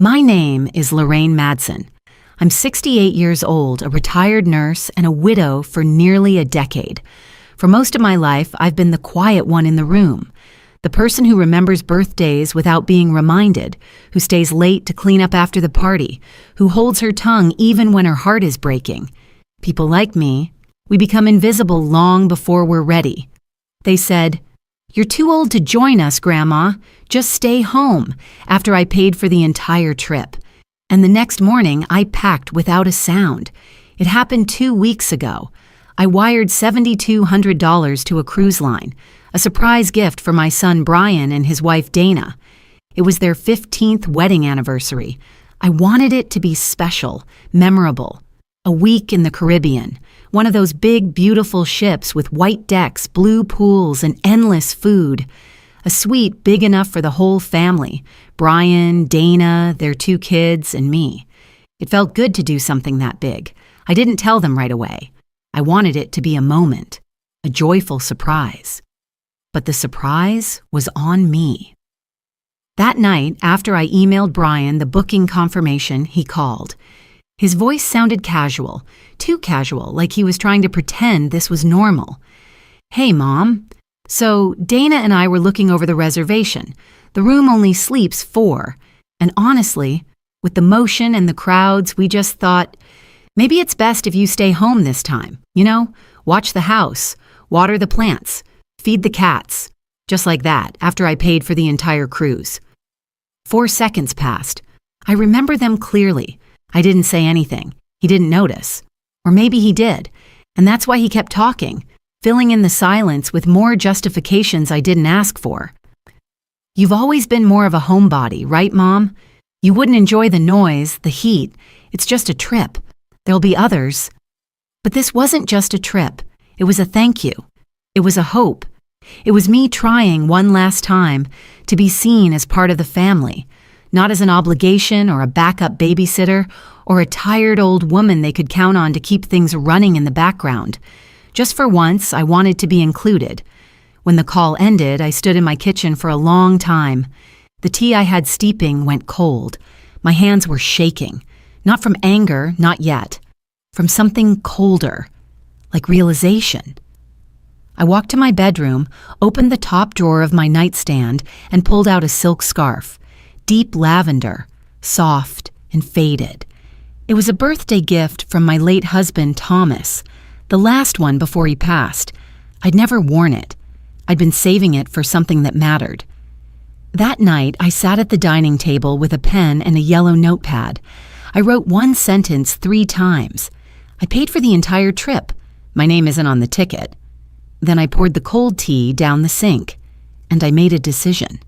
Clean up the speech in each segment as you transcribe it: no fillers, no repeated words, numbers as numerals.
My name is Lorraine Madsen. I'm 68 years old, a retired nurse, and a widow for nearly a decade. For most of my life, I've been the quiet one in the room, the person who remembers birthdays without being reminded, who stays late to clean up after the party, who holds her tongue even when her heart is breaking. People like me, we become invisible long before we're ready. They said, "You're too old to join us, Grandma. Just stay home," after I paid for the entire trip. And the next morning, I packed without a sound. It happened 2 weeks ago. I wired $7,200 to a cruise line, a surprise gift for my son Brian and his wife Dana. It was their 15th wedding anniversary. I wanted it to be special, memorable. A week in the Caribbean, one of those big, beautiful ships with white decks, blue pools, and endless food. A suite big enough for the whole family, Brian, Dana, their 2 kids, and me. It felt good to do something that big. I didn't tell them right away. I wanted it to be a moment, a joyful surprise. But the surprise was on me. That night, after I emailed Brian the booking confirmation, he called. His voice sounded casual, too casual, like he was trying to pretend this was normal. "Hey, Mom. So Dana and I were looking over the reservation. The room only sleeps 4. And honestly, with the motion and the crowds, we just thought, maybe it's best if you stay home this time. You know, watch the house, water the plants, feed the cats." Just like that, after I paid for the entire cruise. 4 seconds passed. I remember them clearly. I didn't say anything. He didn't notice. Or maybe he did, and that's why he kept talking, filling in the silence with more justifications I didn't ask for. "You've always been more of a homebody, right, Mom? You wouldn't enjoy the noise, the heat. It's just a trip. There'll be others." But this wasn't just a trip. It was a thank you. It was a hope. It was me trying one last time to be seen as part of the family, not as an obligation or a backup babysitter or a tired old woman they could count on to keep things running in the background. Just for once, I wanted to be included. When the call ended, I stood in my kitchen for a long time. The tea I had steeping went cold. My hands were shaking. Not from anger, not yet. From something colder, like realization. I walked to my bedroom, opened the top drawer of my nightstand, and pulled out a silk scarf. Deep lavender, soft and faded. It was a birthday gift from my late husband, Thomas, the last one before he passed. I'd never worn it. I'd been saving it for something that mattered. That night, I sat at the dining table with a pen and a yellow notepad. I wrote one sentence 3 times. I paid for the entire trip. My name isn't on the ticket. Then I poured the cold tea down the sink, and I made a decision.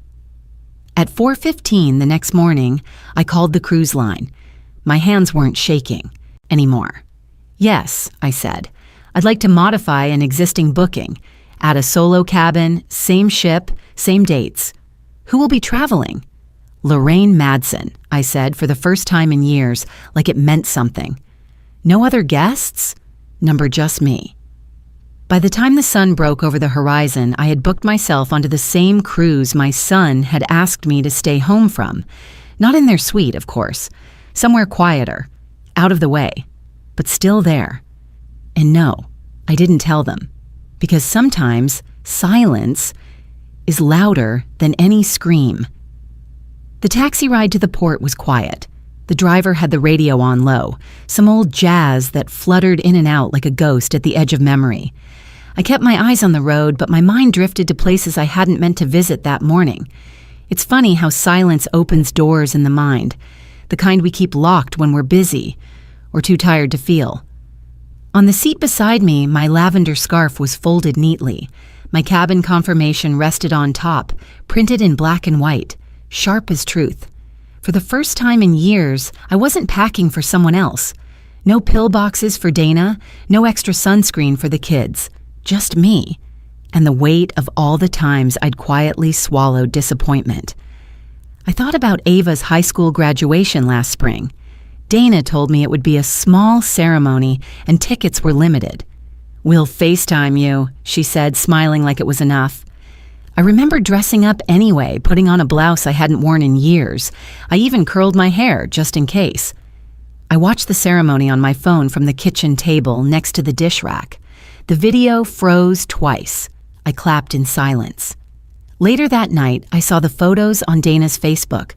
At 4:15 the next morning, I called the cruise line. My hands weren't shaking anymore. "Yes," I said, "I'd like to modify an existing booking, add a solo cabin, same ship, same dates. Who will be traveling?" "Lorraine Madsen," I said for the first time in years, like it meant something. "No other guests?" "Number just me." By the time the sun broke over the horizon, I had booked myself onto the same cruise my son had asked me to stay home from. Not in their suite, of course. Somewhere quieter, out of the way, but still there. And no, I didn't tell them, because sometimes silence is louder than any scream. The taxi ride to the port was quiet. The driver had the radio on low, some old jazz that fluttered in and out like a ghost at the edge of memory. I kept my eyes on the road, but my mind drifted to places I hadn't meant to visit that morning. It's funny how silence opens doors in the mind, the kind we keep locked when we're busy or too tired to feel. On the seat beside me, my lavender scarf was folded neatly. My cabin confirmation rested on top, printed in black and white, sharp as truth. For the first time in years, I wasn't packing for someone else. No pill boxes for Dana, no extra sunscreen for the kids. Just me, and the weight of all the times I'd quietly swallowed disappointment. I thought about Ava's high school graduation last spring. Dana told me it would be a small ceremony and tickets were limited. "We'll FaceTime you," she said, smiling like it was enough. I remember dressing up anyway, putting on a blouse I hadn't worn in years. I even curled my hair, just in case. I watched the ceremony on my phone from the kitchen table next to the dish rack. The video froze twice. I clapped in silence. Later that night, I saw the photos on Dana's Facebook.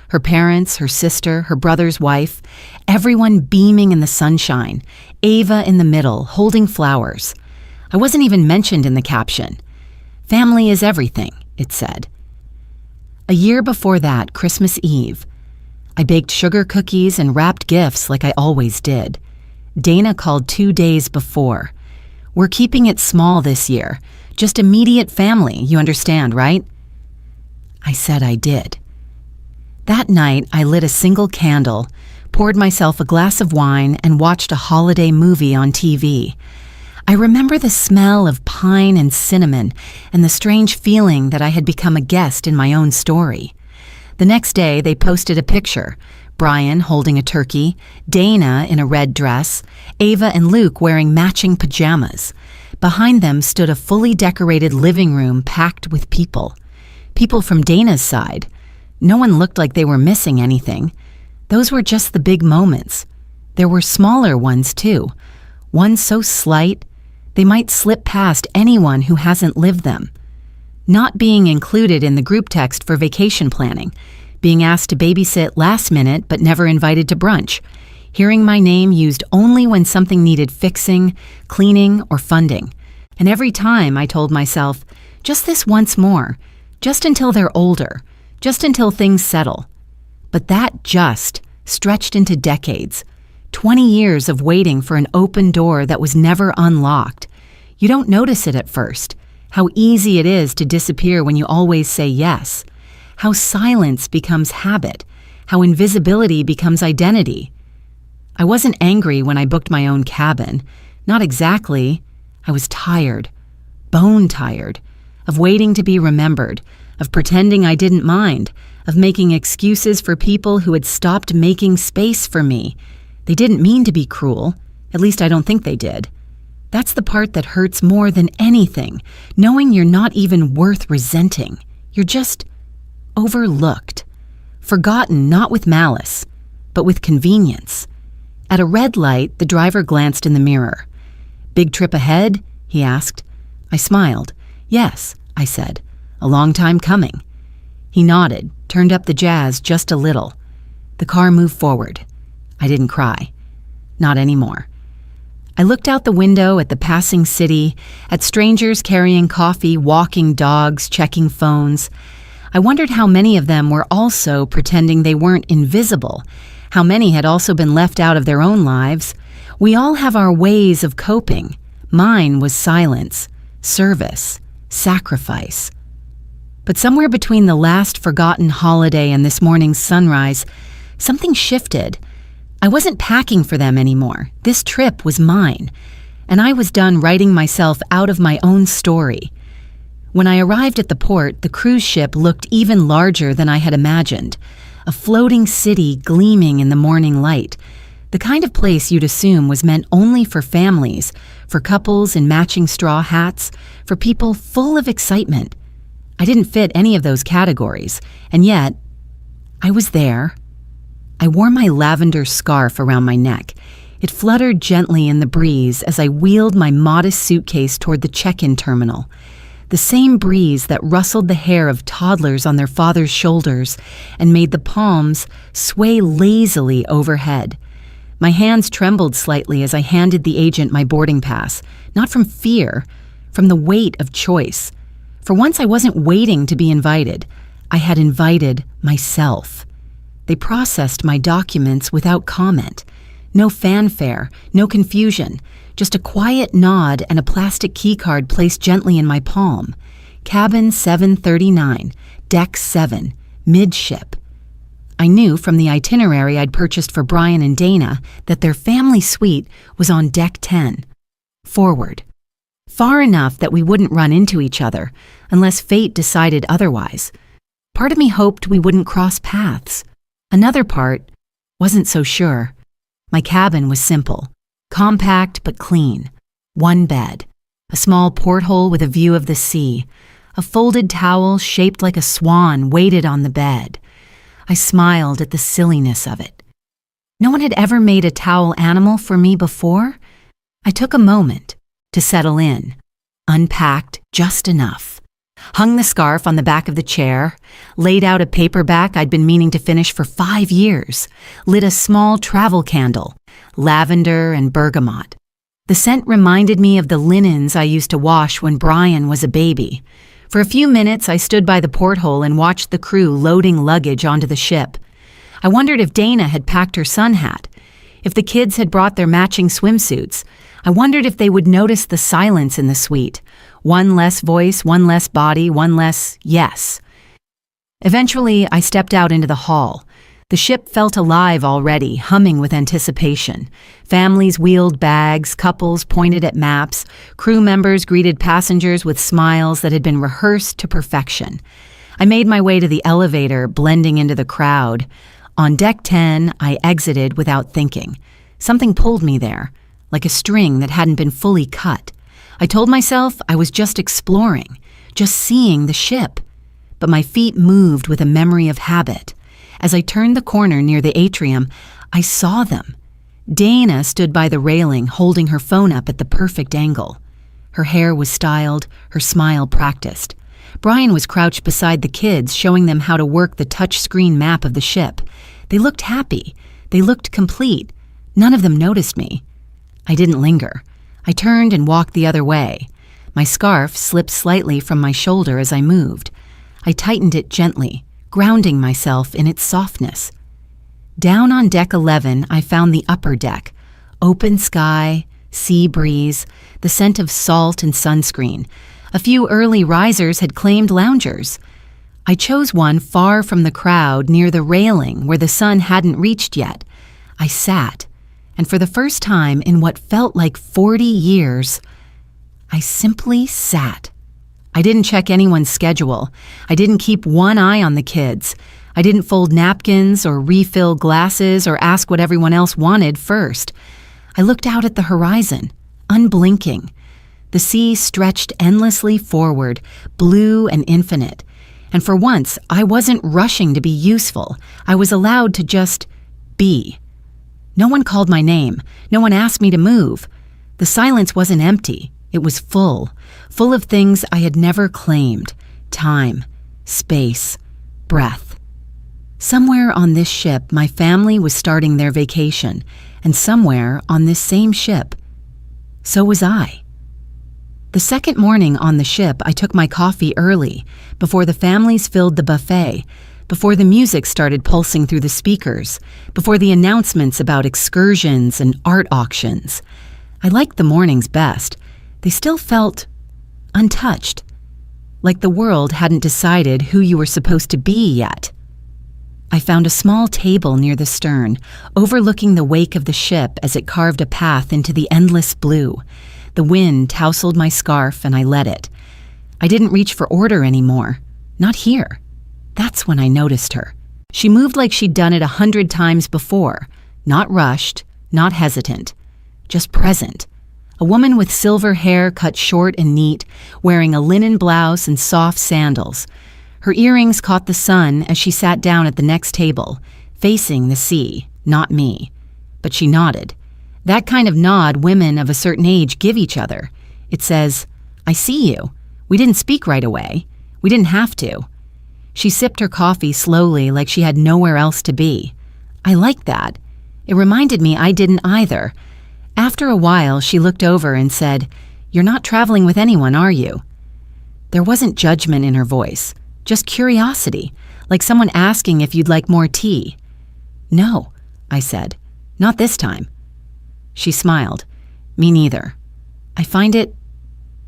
Her parents, her sister, her brother's wife, everyone beaming in the sunshine, Ava in the middle, holding flowers. I wasn't even mentioned in the caption. Family is everything, it said. A year before that, Christmas Eve, I baked sugar cookies and wrapped gifts like I always did. Dana called 2 days before. We're keeping it small this year, just immediate family, you understand, right? I said I did. That night, I lit a single candle, poured myself a glass of wine, and watched a holiday movie on TV. I remember the smell of pine and cinnamon and the strange feeling that I had become a guest in my own story. The next day, they posted a picture. Brian holding a turkey, Dana in a red dress, Ava and Luke wearing matching pajamas. Behind them stood a fully decorated living room packed with people. People from Dana's side. No one looked like they were missing anything. Those were just the big moments. There were smaller ones too. Ones so slight, they might slip past anyone who hasn't lived them. Not being included in the group text for vacation planning, being asked to babysit last minute but never invited to brunch, hearing my name used only when something needed fixing, cleaning, or funding. And every time I told myself, just this once more, just until they're older, just until things settle. But that just stretched into decades. 20 years of waiting for an open door that was never unlocked. You don't notice it at first. How easy it is to disappear when you always say yes. How silence becomes habit. How invisibility becomes identity. I wasn't angry when I booked my own cabin. Not exactly. I was tired. Bone tired. Of waiting to be remembered. Of pretending I didn't mind. Of making excuses for people who had stopped making space for me. They didn't mean to be cruel. At least I don't think they did. That's the part that hurts more than anything, knowing you're not even worth resenting. You're just overlooked. Forgotten not with malice, but with convenience. At a red light, the driver glanced in the mirror. "Big trip ahead?" he asked. I smiled. "Yes," I said. "A long time coming." He nodded, turned up the jazz just a little. The car moved forward. I didn't cry. Not anymore. I looked out the window at the passing city, at strangers carrying coffee, walking dogs, checking phones. I wondered how many of them were also pretending they weren't invisible, how many had also been left out of their own lives. We all have our ways of coping. Mine was silence, service, sacrifice. But somewhere between the last forgotten holiday and this morning's sunrise, something shifted. I wasn't packing for them anymore. This trip was mine, and I was done writing myself out of my own story. When I arrived at the port, the cruise ship looked even larger than I had imagined, a floating city gleaming in the morning light, the kind of place you'd assume was meant only for families, for couples in matching straw hats, for people full of excitement. I didn't fit any of those categories, and yet, I was there. I wore my lavender scarf around my neck. It fluttered gently in the breeze as I wheeled my modest suitcase toward the check-in terminal. The same breeze that rustled the hair of toddlers on their father's shoulders and made the palms sway lazily overhead. My hands trembled slightly as I handed the agent my boarding pass, not from fear, from the weight of choice. For once I wasn't waiting to be invited. I had invited myself. They processed my documents without comment. No fanfare, no confusion, just a quiet nod and a plastic keycard placed gently in my palm. Cabin 739, Deck 7, midship. I knew from the itinerary I'd purchased for Brian and Dana that their family suite was on Deck 10, forward. Far enough that we wouldn't run into each other, unless fate decided otherwise. Part of me hoped we wouldn't cross paths. Another part wasn't so sure. My cabin was simple, compact but clean. One bed, a small porthole with a view of the sea, A folded towel shaped like a swan waited on the bed. I smiled at the silliness of it. No one had ever made a towel animal for me before. I took a moment to settle in, unpacked just enough, hung the scarf on the back of the chair, laid out a paperback I'd been meaning to finish for 5 years, lit a small travel candle, lavender and bergamot. The scent reminded me of the linens I used to wash when Brian was a baby. For a few minutes, I stood by the porthole and watched the crew loading luggage onto the ship. I wondered if Dana had packed her sun hat, if the kids had brought their matching swimsuits. I wondered if they would notice the silence in the suite. One less voice, one less body, one less yes. Eventually, I stepped out into the hall. The ship felt alive already, humming with anticipation. Families wheeled bags, couples pointed at maps, crew members greeted passengers with smiles that had been rehearsed to perfection. I made my way to the elevator, blending into the crowd. On deck 10, I exited without thinking. Something pulled me there, like a string that hadn't been fully cut. I told myself I was just exploring, just seeing the ship. But my feet moved with a memory of habit. As I turned the corner near the atrium, I saw them. Dana stood by the railing, holding her phone up at the perfect angle. Her hair was styled, her smile practiced. Brian was crouched beside the kids, showing them how to work the touch-screen map of the ship. They looked happy. They looked complete. None of them noticed me. I didn't linger. I turned and walked the other way. My scarf slipped slightly from my shoulder as I moved. I tightened it gently, grounding myself in its softness. Down on deck 11, I found the upper deck. Open sky, sea breeze, the scent of salt and sunscreen. A few early risers had claimed loungers. I chose one far from the crowd near the railing where the sun hadn't reached yet. I sat, and for the first time in what felt like 40 years, I simply sat. I didn't check anyone's schedule. I didn't keep one eye on the kids. I didn't fold napkins or refill glasses or ask what everyone else wanted first. I looked out at the horizon, unblinking. The sea stretched endlessly forward, blue and infinite. And for once, I wasn't rushing to be useful. I was allowed to just be. No one called my name. No one asked me to move. The silence wasn't empty. It was full of things I had never claimed. Time, space, breath. Somewhere on this ship, my family was starting their vacation, and somewhere on this same ship, so was I. The second morning on the ship, I took my coffee early, before the families filled the buffet, before the music started pulsing through the speakers, before the announcements about excursions and art auctions. I liked the mornings best. They still felt untouched, like the world hadn't decided who you were supposed to be yet. I found a small table near the stern, overlooking the wake of the ship as it carved a path into the endless blue. The wind tousled my scarf and I let it. I didn't reach for order anymore. Not here. That's when I noticed her. She moved like she'd done it 100 times before. Not rushed, not hesitant, just present. A woman with silver hair cut short and neat, wearing a linen blouse and soft sandals. Her earrings caught the sun as she sat down at the next table, facing the sea, not me. But she nodded. That kind of nod women of a certain age give each other. It says, "I see you. We didn't speak right away. We didn't have to." She sipped her coffee slowly like she had nowhere else to be. I liked that. It reminded me I didn't either. After a while, she looked over and said, "You're not traveling with anyone, are you?" There wasn't judgment in her voice, just curiosity, like someone asking if you'd like more tea. "No," I said, "not this time." She smiled. "Me neither. I find it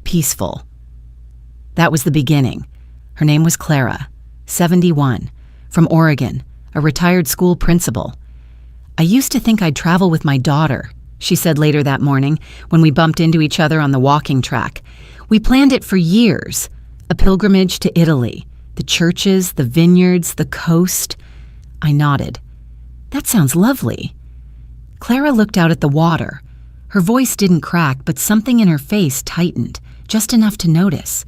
peaceful." That was the beginning. Her name was Clara, 71, from Oregon, a retired school principal. "I used to think I'd travel with my daughter," she said later that morning when we bumped into each other on the walking track. "We planned it for years, a pilgrimage to Italy, the churches, the vineyards, the coast." I nodded. "That sounds lovely." Clara looked out at the water. Her voice didn't crack, but something in her face tightened, just enough to notice.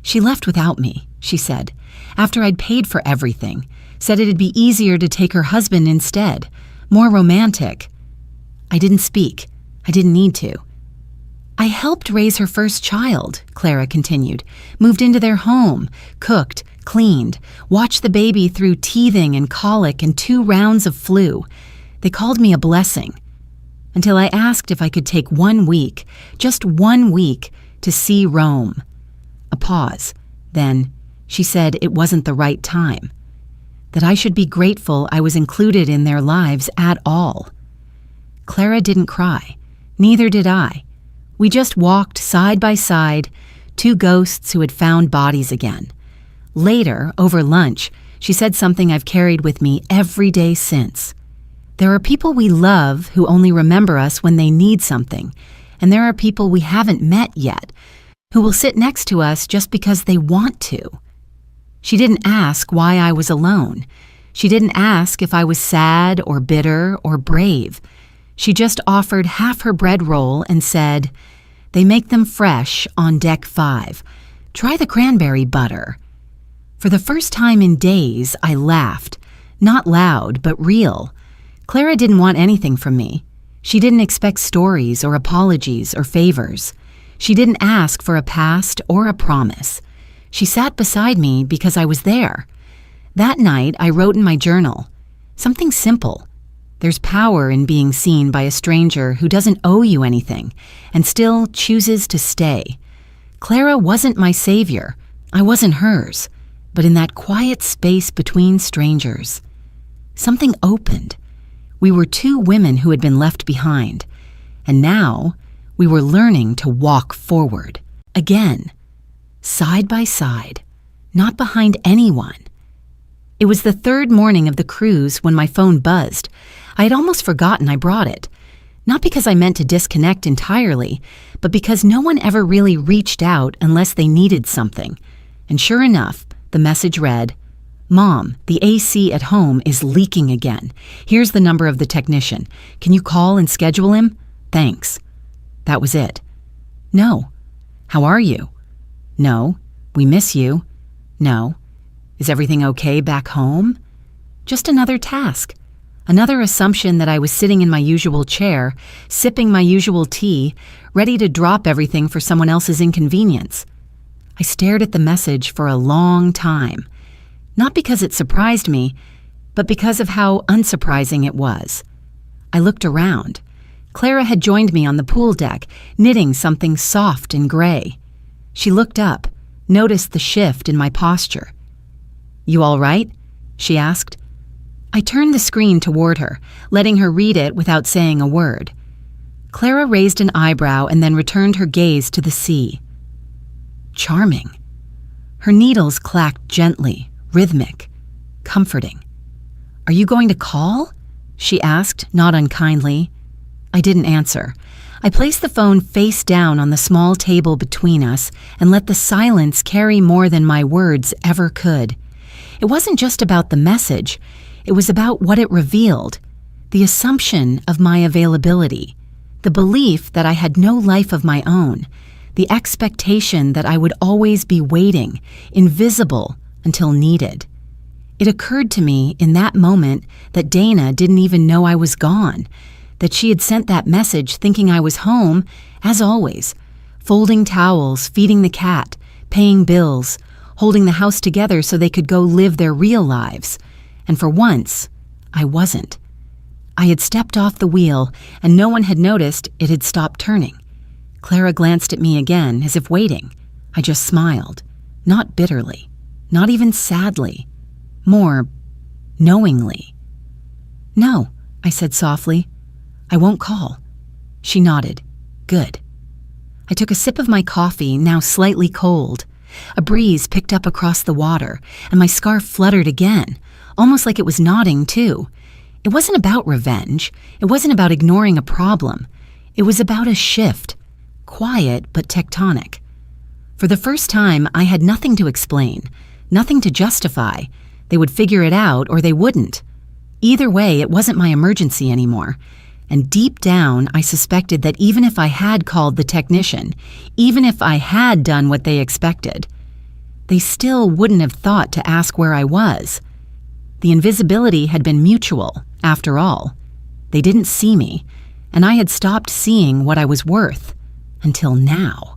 "She left without me," she said, "after I'd paid for everything. Said it'd be easier to take her husband instead. More romantic." I didn't speak. I didn't need to. "I helped raise her first child," Clara continued. "Moved into their home, cooked, cleaned, watched the baby through teething and colic and 2 rounds of flu. They called me a blessing. Until I asked if I could take 1 week, just 1 week, to see Rome." A pause. Then she said it wasn't the right time. That I should be grateful I was included in their lives at all. Clara didn't cry. Neither did I. We just walked side by side, 2 ghosts who had found bodies again. Later, over lunch, she said something I've carried with me every day since. There are people we love who only remember us when they need something, and there are people we haven't met yet who will sit next to us just because they want to. She didn't ask why I was alone. She didn't ask if I was sad or bitter or brave. She just offered half her bread roll and said, "They make them fresh on deck 5. Try the cranberry butter." For the first time in days, I laughed. Not loud, but real. Clara didn't want anything from me. She didn't expect stories or apologies or favors. She didn't ask for a past or a promise. She sat beside me because I was there. That night, I wrote in my journal, something simple. There's power in being seen by a stranger who doesn't owe you anything and still chooses to stay. Clara wasn't my savior. I wasn't hers. But in that quiet space between strangers, something opened. We were 2 women who had been left behind. And now, we were learning to walk forward. Again. Side by side. Not behind anyone. It was the 3rd morning of the cruise when my phone buzzed. I had almost forgotten I brought it. Not because I meant to disconnect entirely, but because no one ever really reached out unless they needed something. And sure enough, the message read, "Mom, the AC at home is leaking again. Here's the number of the technician. Can you call and schedule him? Thanks." That was it. "No." "How are you?" "No." "We miss you." "No." "Is everything okay back home?" Just another task. Another assumption that I was sitting in my usual chair, sipping my usual tea, ready to drop everything for someone else's inconvenience. I stared at the message for a long time. Not because it surprised me, but because of how unsurprising it was. I looked around. Clara had joined me on the pool deck, knitting something soft and gray. She looked up, noticed the shift in my posture. "You all right?" she asked. I turned the screen toward her, letting her read it without saying a word. Clara raised an eyebrow and then returned her gaze to the sea. Charming. Her needles clacked gently, rhythmic, comforting. "Are you going to call?" she asked, not unkindly. I didn't answer. I placed the phone face down on the small table between us and let the silence carry more than my words ever could. It wasn't just about the message. It was about what it revealed, the assumption of my availability, the belief that I had no life of my own, the expectation that I would always be waiting, invisible, until needed. It occurred to me in that moment that Dana didn't even know I was gone, that she had sent that message thinking I was home, as always, folding towels, feeding the cat, paying bills, holding the house together so they could go live their real lives. And for once, I wasn't. I had stepped off the wheel, and no one had noticed it had stopped turning. Clara glanced at me again, as if waiting. I just smiled, not bitterly, not even sadly, more knowingly. "No," I said softly. "I won't call." She nodded. "Good." I took a sip of my coffee, now slightly cold. A breeze picked up across the water, and my scarf fluttered again, almost like it was nodding too. It wasn't about revenge. It wasn't about ignoring a problem. It was about a shift, quiet but tectonic. For the first time, I had nothing to explain, nothing to justify. They would figure it out or they wouldn't. Either way, it wasn't my emergency anymore. And deep down, I suspected that even if I had called the technician, even if I had done what they expected, they still wouldn't have thought to ask where I was. The invisibility had been mutual, after all. They didn't see me, and I had stopped seeing what I was worth, until now.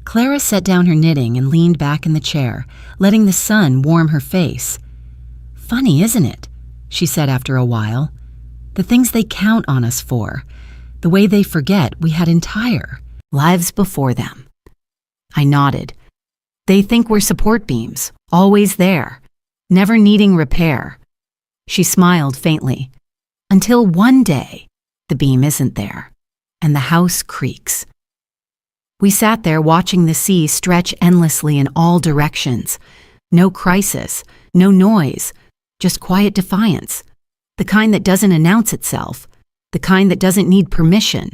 Clara set down her knitting and leaned back in the chair, letting the sun warm her face. "Funny, isn't it?" she said after a while. "The things they count on us for, the way they forget we had entire lives before them." I nodded. "They think we're support beams, always there, never needing repair." She smiled faintly. "Until one day, the beam isn't there, and the house creaks." We sat there watching the sea stretch endlessly in all directions. No crisis, no noise, just quiet defiance. The kind that doesn't announce itself, the kind that doesn't need permission.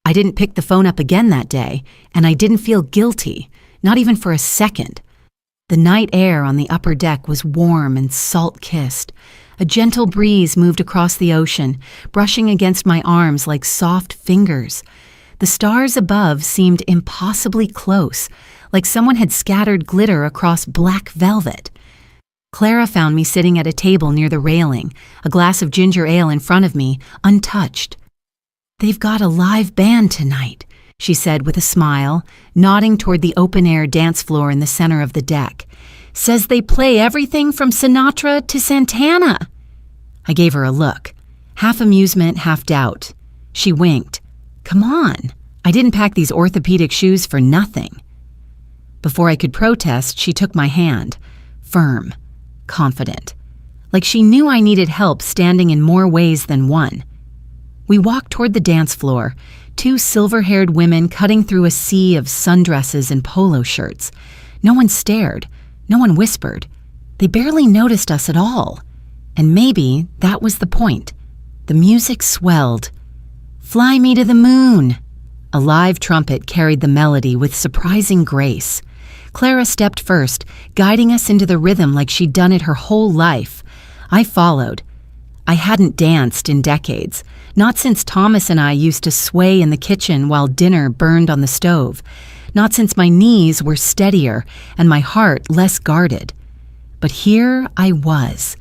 I didn't pick the phone up again that day, and I didn't feel guilty, not even for a second. The night air on the upper deck was warm and salt-kissed. A gentle breeze moved across the ocean, brushing against my arms like soft fingers. The stars above seemed impossibly close, like someone had scattered glitter across black velvet. Clara found me sitting at a table near the railing, a glass of ginger ale in front of me, untouched. "They've got a live band tonight," she said with a smile, nodding toward the open-air dance floor in the center of the deck. "Says they play everything from Sinatra to Santana." I gave her a look, half amusement, half doubt. She winked. "Come on, I didn't pack these orthopedic shoes for nothing." Before I could protest, she took my hand, firm, confident, like she knew I needed help standing in more ways than one. We walked toward the dance floor, two silver-haired women cutting through a sea of sundresses and polo shirts. No one stared, no one whispered. They barely noticed us at all. And maybe that was the point. The music swelled. "Fly me to the moon." A live trumpet carried the melody with surprising grace. Clara stepped first, guiding us into the rhythm like she'd done it her whole life. I followed. I hadn't danced in decades, not since Thomas and I used to sway in the kitchen while dinner burned on the stove, not since my knees were steadier and my heart less guarded. But here I was,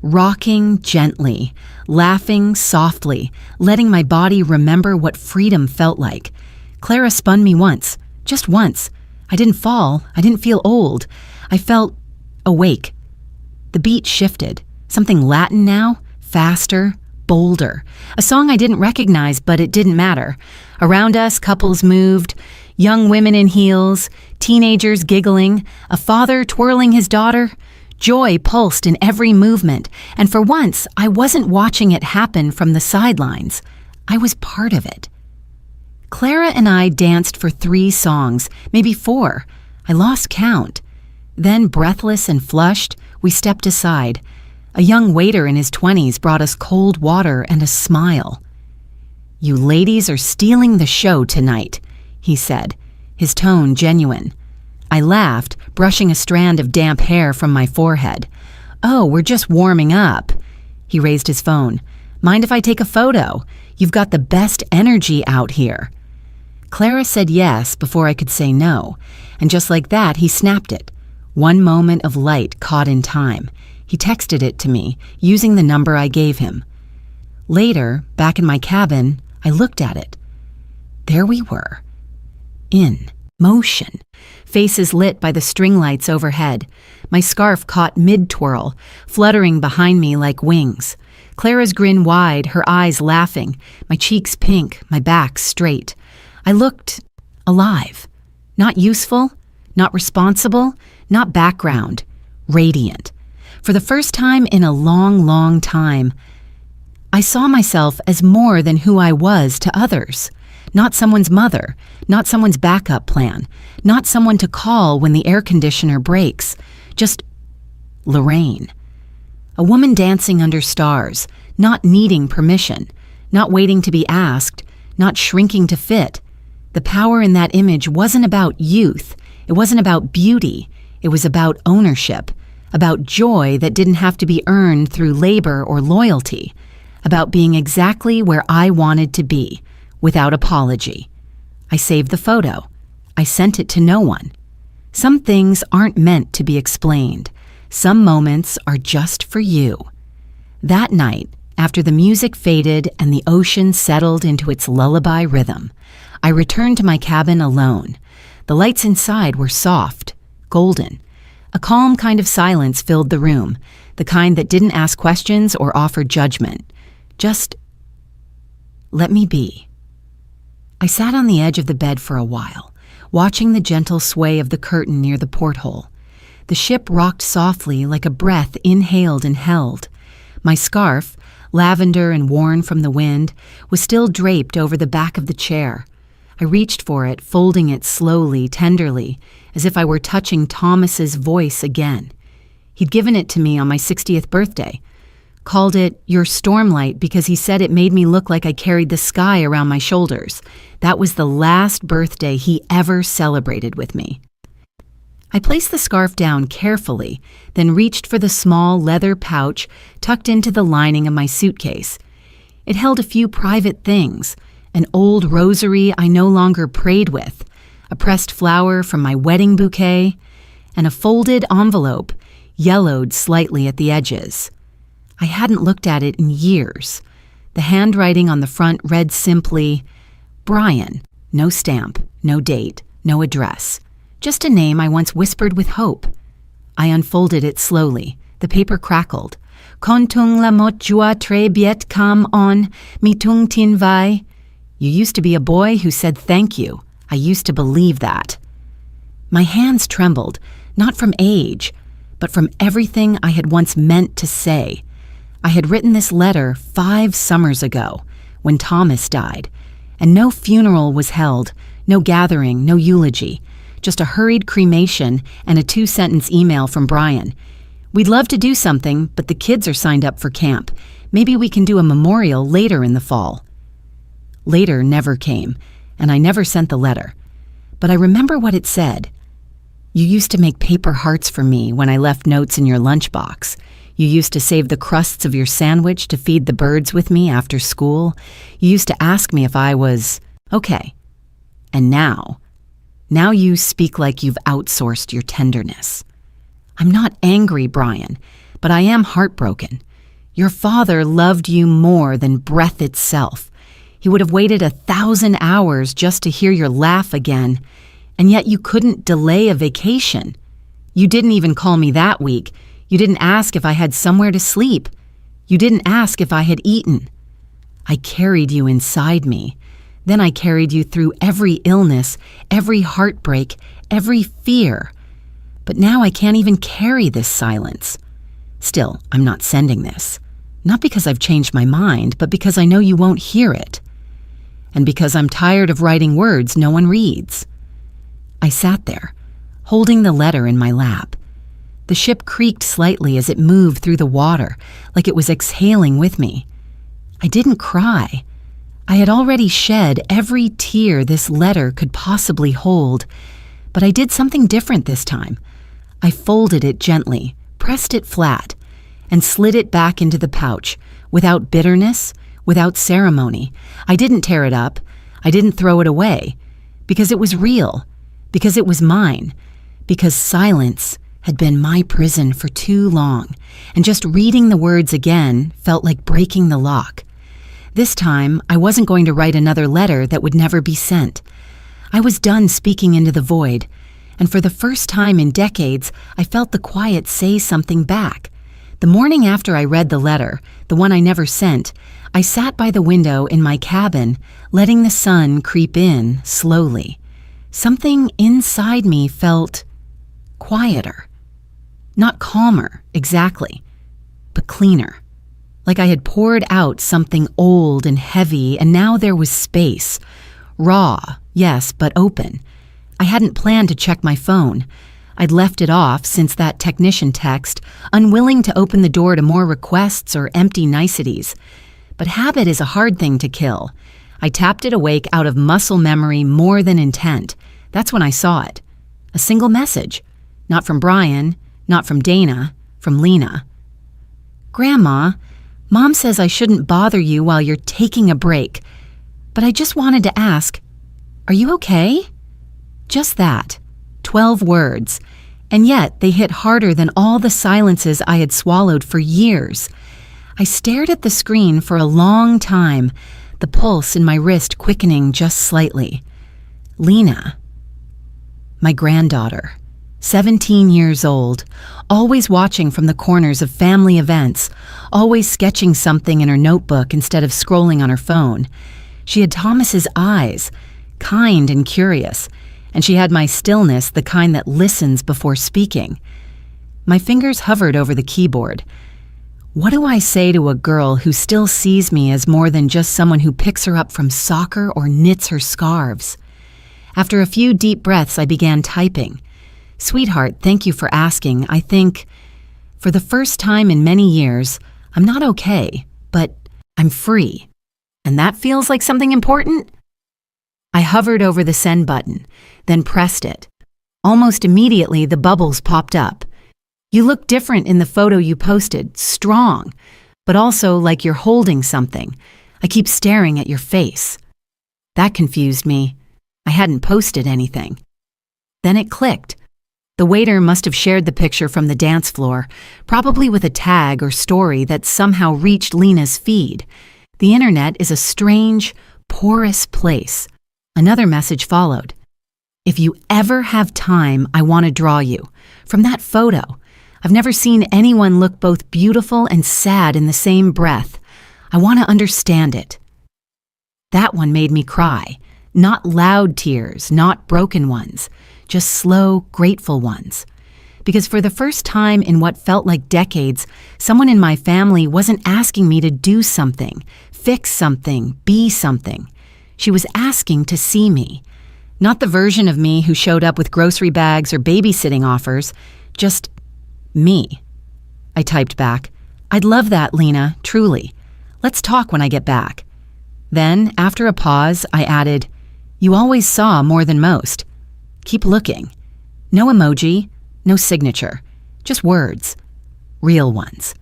rocking gently, laughing softly, letting my body remember what freedom felt like. Clara spun me once, just once. I didn't fall, I didn't feel old. I felt awake. The beat shifted, something Latin now, faster, bolder. A song I didn't recognize, but it didn't matter. Around us, couples moved, young women in heels, teenagers giggling, a father twirling his daughter. Joy pulsed in every movement, and for once, I wasn't watching it happen from the sidelines. I was part of it. Clara and I danced for 3 songs, maybe 4. I lost count. Then, breathless and flushed, we stepped aside. A young waiter in his 20s brought us cold water and a smile. "You ladies are stealing the show tonight," he said, his tone genuine. I laughed, brushing a strand of damp hair from my forehead. "Oh, we're just warming up." He raised his phone. "Mind if I take a photo? You've got the best energy out here." Clara said yes before I could say no, and just like that, he snapped it. One moment of light caught in time. He texted it to me, using the number I gave him. Later, back in my cabin, I looked at it. There we were, in motion, faces lit by the string lights overhead. My scarf caught mid-twirl, fluttering behind me like wings. Clara's grin wide, her eyes laughing, my cheeks pink, my back straight. I looked alive, not useful, not responsible, not background, radiant. For the first time in a long, long time, I saw myself as more than who I was to others. Not someone's mother, not someone's backup plan, not someone to call when the air conditioner breaks, just Lorraine. A woman dancing under stars, not needing permission, not waiting to be asked, not shrinking to fit. The power in that image wasn't about youth, it wasn't about beauty, it was about ownership, about joy that didn't have to be earned through labor or loyalty, about being exactly where I wanted to be, without apology. I saved the photo. I sent it to no one. Some things aren't meant to be explained. Some moments are just for you. That night, after the music faded and the ocean settled into its lullaby rhythm, I returned to my cabin alone. The lights inside were soft, golden. A calm kind of silence filled the room, the kind that didn't ask questions or offer judgment. Just let me be. I sat on the edge of the bed for a while, watching the gentle sway of the curtain near the porthole. The ship rocked softly like a breath inhaled and held. My scarf, lavender and worn from the wind, was still draped over the back of the chair. I reached for it, folding it slowly, tenderly, as if I were touching Thomas's voice again. He'd given it to me on my 60th birthday. Called it your stormlight because he said it made me look like I carried the sky around my shoulders. That was the last birthday he ever celebrated with me. I placed the scarf down carefully, then reached for the small leather pouch tucked into the lining of my suitcase. It held a few private things, an old rosary I no longer prayed with, a pressed flower from my wedding bouquet, and a folded envelope, yellowed slightly at the edges. I hadn't looked at it in years. The handwriting on the front read simply, Brian, no stamp, no date, no address. Just a name I once whispered with hope. I unfolded it slowly. The paper crackled. Kontung lamot jua tre biet kam on, mitung tin vai. You used to be a boy who said thank you. I used to believe that. My hands trembled, not from age, but from everything I had once meant to say. I had written this letter 5 summers ago, when Thomas died, and no funeral was held, no gathering, no eulogy, just a hurried cremation and a 2-sentence email from Brian. We'd love to do something, but the kids are signed up for camp. Maybe we can do a memorial later in the fall. Later never came, and I never sent the letter. But I remember what it said. You used to make paper hearts for me when I left notes in your lunchbox. You used to save the crusts of your sandwich to feed the birds with me after school. You used to ask me if I was okay. And now you speak like you've outsourced your tenderness. I'm not angry, Brian, but I am heartbroken. Your father loved you more than breath itself. He would have waited 1,000 hours just to hear your laugh again, and yet you couldn't delay a vacation. You didn't even call me that week. You didn't ask if I had somewhere to sleep. You didn't ask if I had eaten. I carried you inside me. Then I carried you through every illness, every heartbreak, every fear. But now I can't even carry this silence. Still, I'm not sending this. Not because I've changed my mind, but because I know you won't hear it. And because I'm tired of writing words no one reads. I sat there, holding the letter in my lap. The ship creaked slightly as it moved through the water, like it was exhaling with me. I didn't cry. I had already shed every tear this letter could possibly hold, but I did something different this time. I folded it gently, pressed it flat, and slid it back into the pouch, without bitterness, without ceremony. I didn't tear it up. I didn't throw it away, because it was real, because it was mine, because silence had been my prison for too long, and just reading the words again felt like breaking the lock. This time, I wasn't going to write another letter that would never be sent. I was done speaking into the void, and for the first time in decades, I felt the quiet say something back. The morning after I read the letter, the one I never sent, I sat by the window in my cabin, letting the sun creep in slowly. Something inside me felt quieter. Not calmer, exactly, but cleaner. Like I had poured out something old and heavy, and now there was space. Raw, yes, but open. I hadn't planned to check my phone. I'd left it off since that technician text, unwilling to open the door to more requests or empty niceties. But habit is a hard thing to kill. I tapped it awake out of muscle memory more than intent. That's when I saw it. A single message. Not from Brian, not from Dana, from Lena. Grandma, Mom says I shouldn't bother you while you're taking a break, but I just wanted to ask, are you okay? Just that. 12 words, and yet they hit harder than all the silences I had swallowed for years. I stared at the screen for a long time, the pulse in my wrist quickening just slightly. Lena. My granddaughter, 17 years old, always watching from the corners of family events, always sketching something in her notebook instead of scrolling on her phone. She had Thomas's eyes, kind and curious, and she had my stillness, the kind that listens before speaking. My fingers hovered over the keyboard. What do I say to a girl who still sees me as more than just someone who picks her up from soccer or knits her scarves? After a few deep breaths, I began typing. Sweetheart, thank you for asking. I think, for the first time in many years, I'm not okay, but I'm free. And that feels like something important? I hovered over the send button, then pressed it. Almost immediately, the bubbles popped up. You look different in the photo you posted, strong, but also like you're holding something. I keep staring at your face. That confused me. I hadn't posted anything. Then it clicked. The waiter must have shared the picture from the dance floor, probably with a tag or story that somehow reached Lena's feed. The internet is a strange, porous place. Another message followed. If you ever have time, I want to draw you. From that photo, I've never seen anyone look both beautiful and sad in the same breath. I want to understand it. That one made me cry. Not loud tears, not broken ones, just slow, grateful ones. Because for the first time in what felt like decades, someone in my family wasn't asking me to do something, fix something, be something. She was asking to see me. Not the version of me who showed up with grocery bags or babysitting offers, just me. I typed back, I'd love that, Lena, truly. Let's talk when I get back. Then, after a pause, I added, you always saw more than most. Keep looking. No emoji, no signature, just words. Real ones.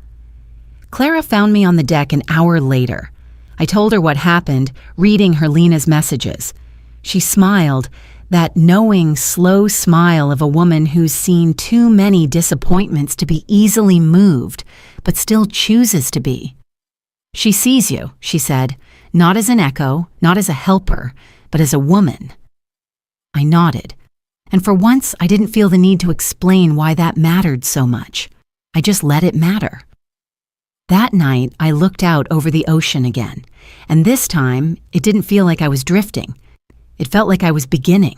Clara found me on the deck an hour later. I told her what happened, reading her Lena's messages. She smiled, that knowing, slow smile of a woman who's seen too many disappointments to be easily moved, but still chooses to be. She sees you, she said, not as an echo, not as a helper, but as a woman. I nodded, and for once I didn't feel the need to explain why that mattered so much. I just let it matter. That night, I looked out over the ocean again, and this time, it didn't feel like I was drifting. It felt like I was beginning.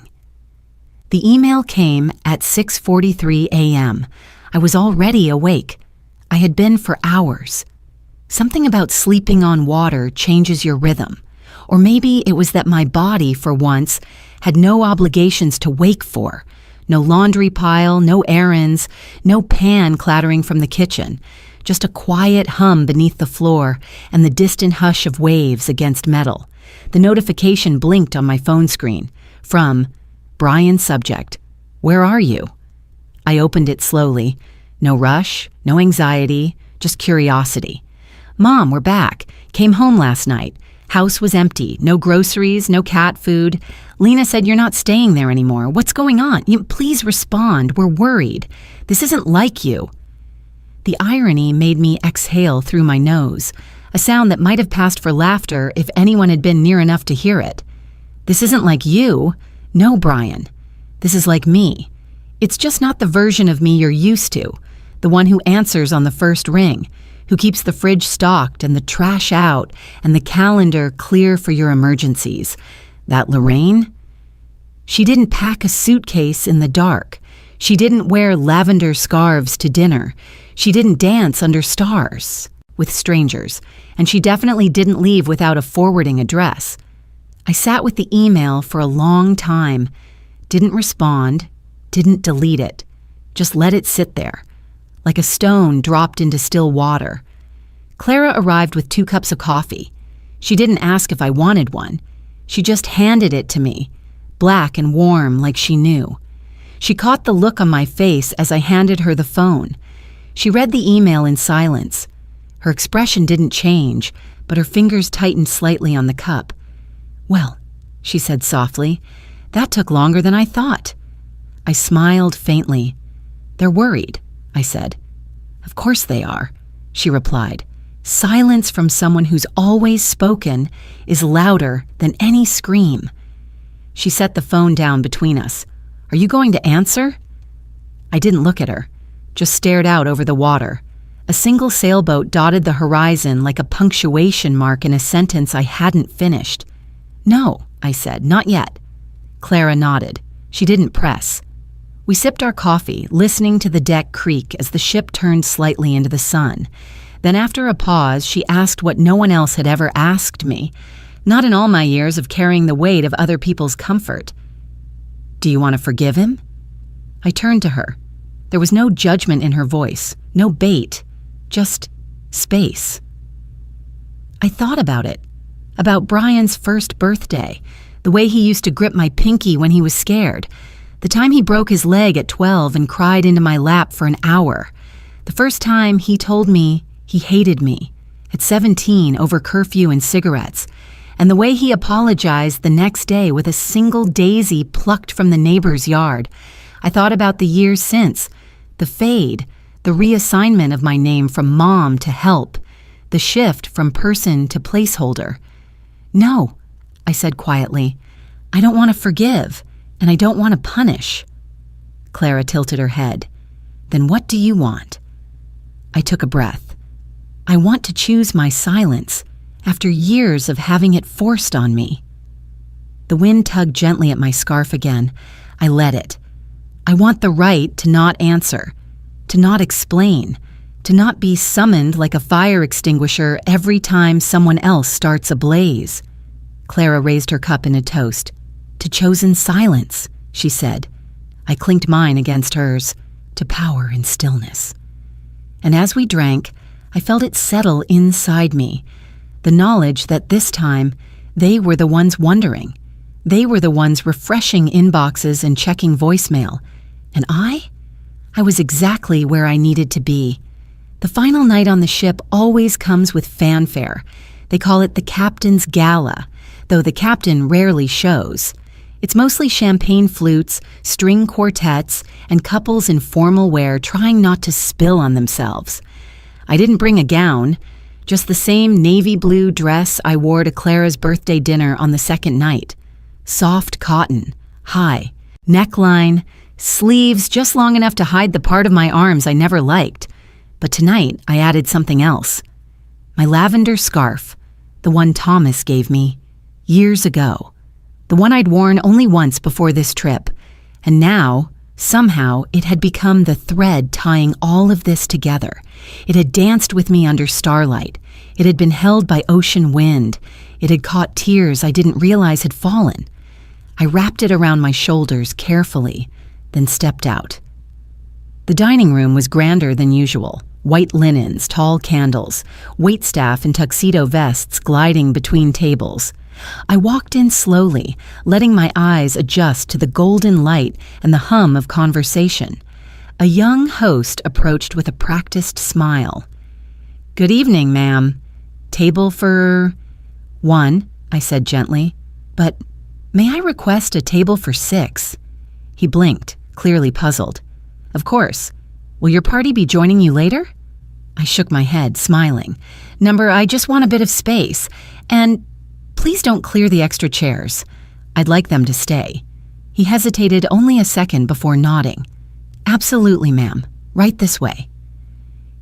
The email came at 6:43 a.m. I was already awake. I had been for hours. Something about sleeping on water changes your rhythm. Or maybe it was that my body, for once, had no obligations to wake for. No laundry pile, no errands, no pan clattering from the kitchen. Just a quiet hum beneath the floor and the distant hush of waves against metal. The notification blinked on my phone screen. From Brian subject. Where are you? I opened it slowly. No rush, no anxiety, just curiosity. Mom, we're back. Came home last night. House was empty. No groceries, no cat food. Lena said you're not staying there anymore. What's going on? Please respond. We're worried. This isn't like you. The irony made me exhale through my nose, a sound that might have passed for laughter if anyone had been near enough to hear it. This isn't like you. No, Brian. This is like me. It's just not the version of me you're used to, the one who answers on the first ring, who keeps the fridge stocked and the trash out and the calendar clear for your emergencies. That Lorraine? She didn't pack a suitcase in the dark. She didn't wear lavender scarves to dinner. She didn't dance under stars with strangers, and she definitely didn't leave without a forwarding address. I sat with the email for a long time, didn't respond, didn't delete it, just let it sit there, like a stone dropped into still water. Clara arrived with 2 cups of coffee. She didn't ask if I wanted one. She just handed it to me, black and warm like she knew. She caught the look on my face as I handed her the phone. She read the email in silence. Her expression didn't change, but her fingers tightened slightly on the cup. Well, she said softly, that took longer than I thought. I smiled faintly. "They're worried," I said. "Of course they are," she replied. "Silence from someone who's always spoken is louder than any scream." She set the phone down between us. "Are you going to answer?" I didn't look at her, just stared out over the water. A single sailboat dotted the horizon like a punctuation mark in a sentence I hadn't finished. "No," I said, "not yet." Clara nodded. She didn't press. We sipped our coffee, listening to the deck creak as the ship turned slightly into the sun. Then after a pause, she asked what no one else had ever asked me, not in all my years of carrying the weight of other people's comfort. "Do you want to forgive him?" I turned to her. There was no judgment in her voice, no bait, just space. I thought about Brian's first birthday, the way he used to grip my pinky when he was scared, the time he broke his leg at 12 and cried into my lap for an hour, the first time he told me he hated me, at 17 over curfew and cigarettes, and the way he apologized the next day with a single daisy plucked from the neighbor's yard. I thought about the years since, the fade, the reassignment of my name from mom to help, the shift from person to placeholder. "No," I said quietly. "I don't want to forgive, and I don't want to punish." Clara tilted her head. "Then what do you want?" I took a breath. "I want to choose my silence, after years of having it forced on me." The wind tugged gently at my scarf again. I let it. I want the right to not answer, to not explain, to not be summoned like a fire extinguisher every time someone else starts a blaze. Clara raised her cup in a toast. "To chosen silence," she said. I clinked mine against hers. "To power and stillness." And as we drank, I felt it settle inside me, the knowledge that this time they were the ones wondering. They were the ones refreshing inboxes and checking voicemail. And I was exactly where I needed to be. The final night on the ship always comes with fanfare. They call it the Captain's Gala, though the captain rarely shows. It's mostly champagne flutes, string quartets, and couples in formal wear trying not to spill on themselves. I didn't bring a gown, just the same navy blue dress I wore to Clara's birthday dinner on the second night. Soft cotton, high, neckline, sleeves just long enough to hide the part of my arms I never liked. But tonight I added something else. My lavender scarf, the one Thomas gave me years ago. The one I'd worn only once before this trip. And now, somehow, it had become the thread tying all of this together. It had danced with me under starlight. It had been held by ocean wind. It had caught tears I didn't realize had fallen. I wrapped it around my shoulders carefully, then stepped out. The dining room was grander than usual. White linens, tall candles, waitstaff in tuxedo vests gliding between tables. I walked in slowly, letting my eyes adjust to the golden light and the hum of conversation. A young host approached with a practiced smile. "Good evening, ma'am. Table for 1, I said gently. "But may I request a table for 6? He blinked, clearly puzzled. "Of course. Will your party be joining you later?" I shook my head, smiling. "Number, I just want a bit of space. And please don't clear the extra chairs. I'd like them to stay." He hesitated only a second before nodding. "Absolutely, ma'am. Right this way."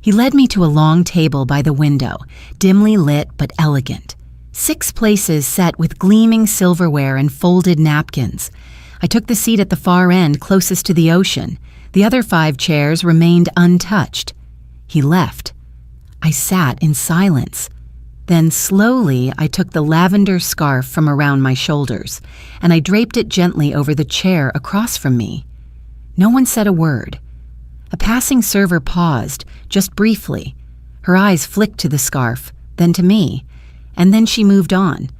He led me to a long table by the window, dimly lit but elegant. 6 places set with gleaming silverware and folded napkins. I took the seat at the far end closest to the ocean. The other 5 chairs remained untouched. He left. I sat in silence. Then slowly I took the lavender scarf from around my shoulders, and I draped it gently over the chair across from me. No one said a word. A passing server paused, just briefly. Her eyes flicked to the scarf, then to me, and then she moved on.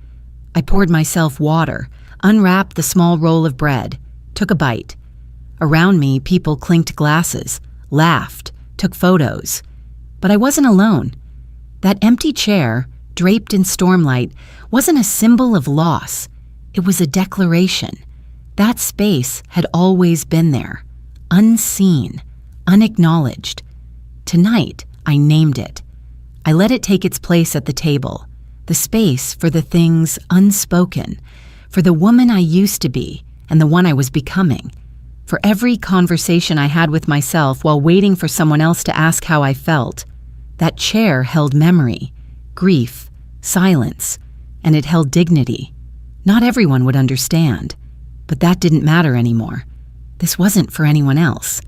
I poured myself water, unwrapped the small roll of bread, took a bite. Around me, people clinked glasses, laughed, took photos. But I wasn't alone. That empty chair, draped in stormlight, wasn't a symbol of loss. It was a declaration. That space had always been there, unseen, unacknowledged. Tonight, I named it. I let it take its place at the table, the space for the things unspoken, for the woman I used to be and the one I was becoming, for every conversation I had with myself while waiting for someone else to ask how I felt. That chair held memory, grief, silence, and it held dignity. Not everyone would understand, but that didn't matter anymore. This wasn't for anyone else.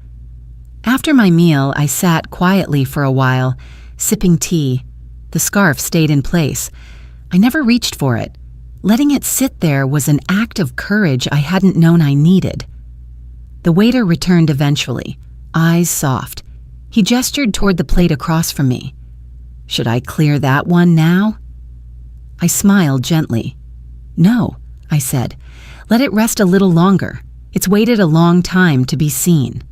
After my meal, I sat quietly for a while, sipping tea. The scarf stayed in place. I never reached for it. Letting it sit there was an act of courage I hadn't known I needed. The waiter returned eventually, eyes soft. He gestured toward the plate across from me. Should I clear that one now? I smiled gently. No, I said. Let it rest a little longer. It's waited a long time to be seen.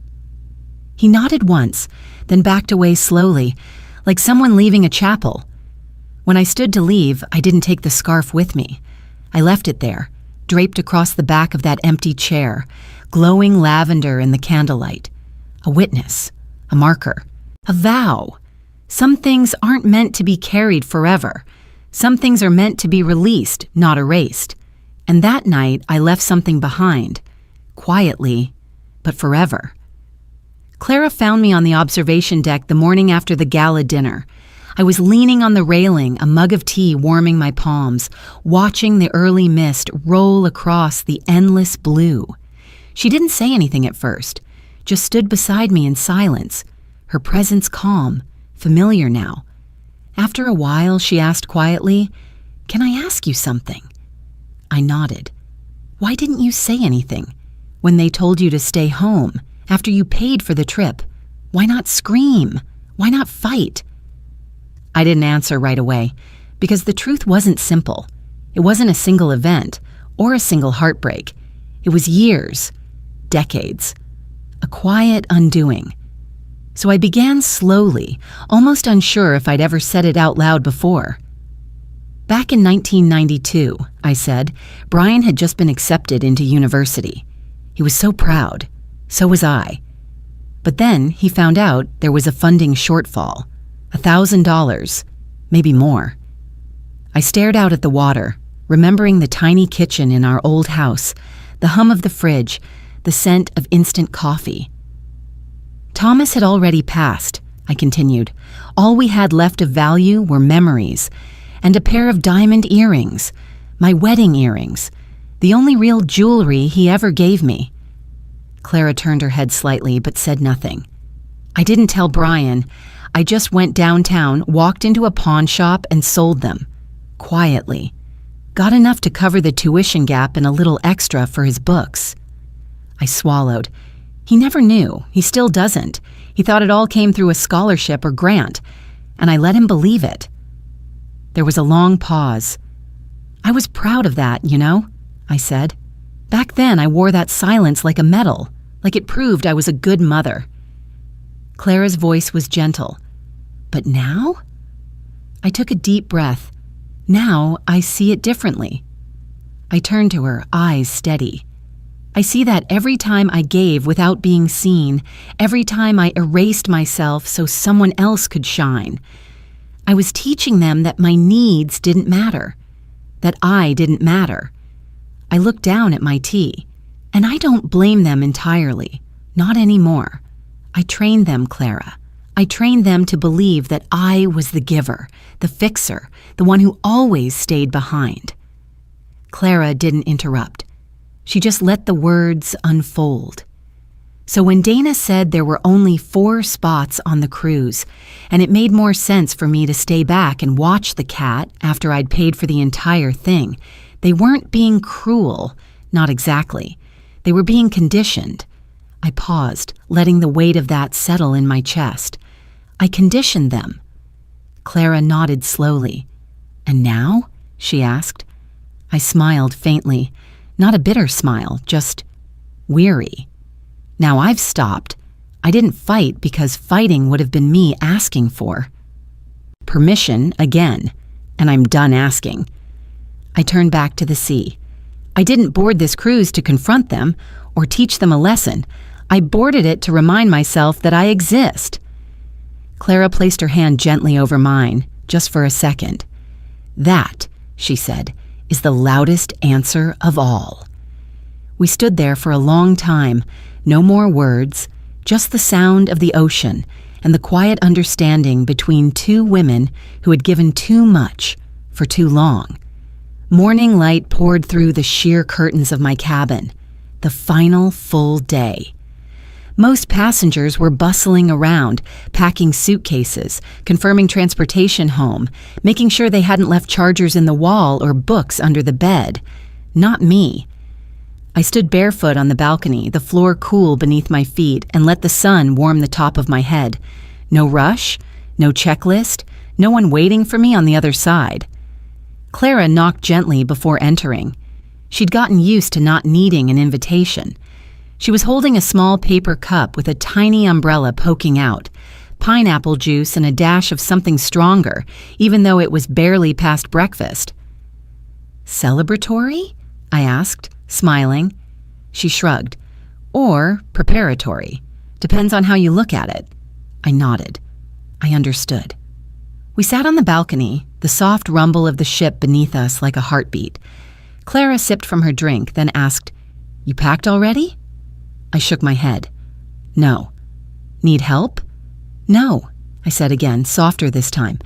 He nodded once, then backed away slowly, like someone leaving a chapel. When I stood to leave, I didn't take the scarf with me. I left it there, draped across the back of that empty chair, glowing lavender in the candlelight. A witness, a marker, a vow. Some things aren't meant to be carried forever. Some things are meant to be released, not erased. And that night, I left something behind, quietly, but forever. Clara found me on the observation deck the morning after the gala dinner. I was leaning on the railing, a mug of tea warming my palms, watching the early mist roll across the endless blue. She didn't say anything at first, just stood beside me in silence, her presence calm, familiar now. After a while, she asked quietly, "Can I ask you something?" I nodded. "Why didn't you say anything? When they told you to stay home, after you paid for the trip, why not scream? Why not fight?" I didn't answer right away, because the truth wasn't simple. It wasn't a single event, or a single heartbreak. It was years, decades, a quiet undoing. So I began slowly, almost unsure if I'd ever said it out loud before. Back in 1992, I said, Brian had just been accepted into university. He was so proud. So was I. But then he found out there was a funding shortfall, $1,000, maybe more. I stared out at the water, remembering the tiny kitchen in our old house, the hum of the fridge, the scent of instant coffee. Thomas had already passed, I continued. All we had left of value were memories, and a pair of diamond earrings, my wedding earrings, the only real jewelry he ever gave me. Clara turned her head slightly but said nothing. I didn't tell Brian. I just went downtown, walked into a pawn shop and sold them. Quietly. Got enough to cover the tuition gap and a little extra for his books. I swallowed. He never knew. He still doesn't. He thought it all came through a scholarship or grant, and I let him believe it. There was a long pause. I was proud of that, you know, I said. Back then, I wore that silence like a medal, like it proved I was a good mother. Clara's voice was gentle. But now? I took a deep breath. Now I see it differently. I turned to her, eyes steady. I see that every time I gave without being seen, every time I erased myself so someone else could shine, I was teaching them that my needs didn't matter, that I didn't matter. I looked down at my tea, and I don't blame them entirely, not anymore. I trained them, Clara. I trained them to believe that I was the giver, the fixer, the one who always stayed behind. Clara didn't interrupt. She just let the words unfold. So when Dana said there were only 4 spots on the cruise, and it made more sense for me to stay back and watch the cat after I'd paid for the entire thing, they weren't being cruel, not exactly. They were being conditioned. I paused, letting the weight of that settle in my chest. I conditioned them. Clara nodded slowly. "And now?" she asked. I smiled faintly. Not a bitter smile, just weary. Now I've stopped. I didn't fight because fighting would have been me asking for permission again, and I'm done asking. I turned back to the sea. I didn't board this cruise to confront them or teach them a lesson. I boarded it to remind myself that I exist. Clara placed her hand gently over mine, just for a second. That, she said, is the loudest answer of all. We stood there for a long time, no more words, just the sound of the ocean and the quiet understanding between two women who had given too much for too long. Morning light poured through the sheer curtains of my cabin. The final full day. Most passengers were bustling around, packing suitcases, confirming transportation home, making sure they hadn't left chargers in the wall or books under the bed. Not me. I stood barefoot on the balcony, the floor cool beneath my feet, and let the sun warm the top of my head. No rush, no checklist, no one waiting for me on the other side. Clara knocked gently before entering. She'd gotten used to not needing an invitation. She was holding a small paper cup with a tiny umbrella poking out, pineapple juice and a dash of something stronger, even though it was barely past breakfast. "Celebratory?" I asked, smiling. She shrugged. "Or preparatory. Depends on how you look at it." I nodded. I understood. We sat on the balcony, the soft rumble of the ship beneath us like a heartbeat. Clara sipped from her drink, then asked, "You packed already?" I shook my head. "No." "Need help?" "No," I said again, softer this time.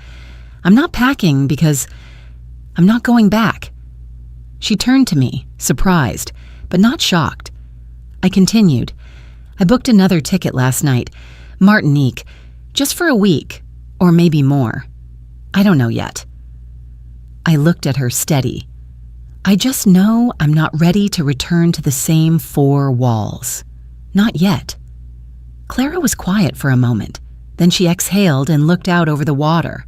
"I'm not packing because I'm not going back." She turned to me, surprised, but not shocked. I continued. "I booked another ticket last night, Martinique, just for a week, or maybe more. I don't know yet." I looked at her steady. "I just know I'm not ready to return to the same four walls. Not yet." Clara was quiet for a moment. Then she exhaled and looked out over the water.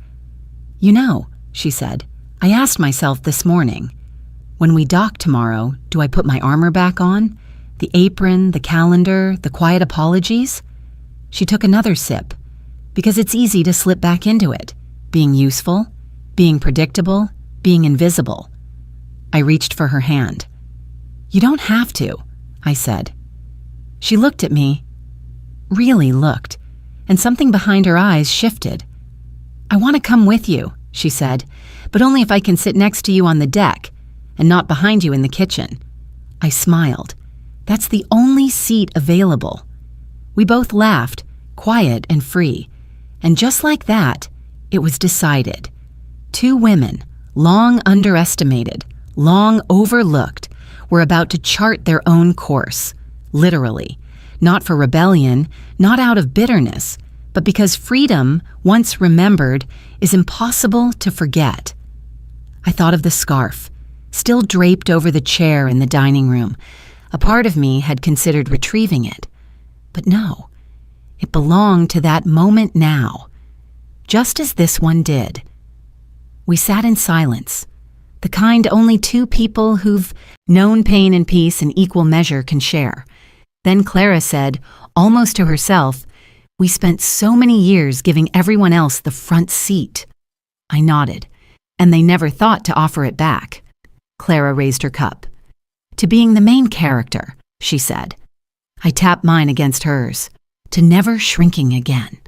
"You know," she said, "I asked myself this morning, when we dock tomorrow, do I put my armor back on? The apron, the calendar, the quiet apologies?" She took another sip. "Because it's easy to slip back into it. Being useful, being predictable, being invisible." I reached for her hand. "You don't have to," I said. She looked at me, really looked, and something behind her eyes shifted. "I want to come with you," she said, "but only if I can sit next to you on the deck and not behind you in the kitchen." I smiled. "That's the only seat available." We both laughed, quiet and free, and just like that, it was decided. Two women, long underestimated, long overlooked, were about to chart their own course, literally, not for rebellion, not out of bitterness, but because freedom, once remembered, is impossible to forget. I thought of the scarf, still draped over the chair in the dining room. A part of me had considered retrieving it, but no, it belonged to that moment now, just as this one did. We sat in silence, the kind only two people who've known pain and peace in equal measure can share. Then Clara said, almost to herself, "We spent so many years giving everyone else the front seat." I nodded, and they never thought to offer it back. Clara raised her cup. "To being the main character," she said. I tapped mine against hers. "To never shrinking again."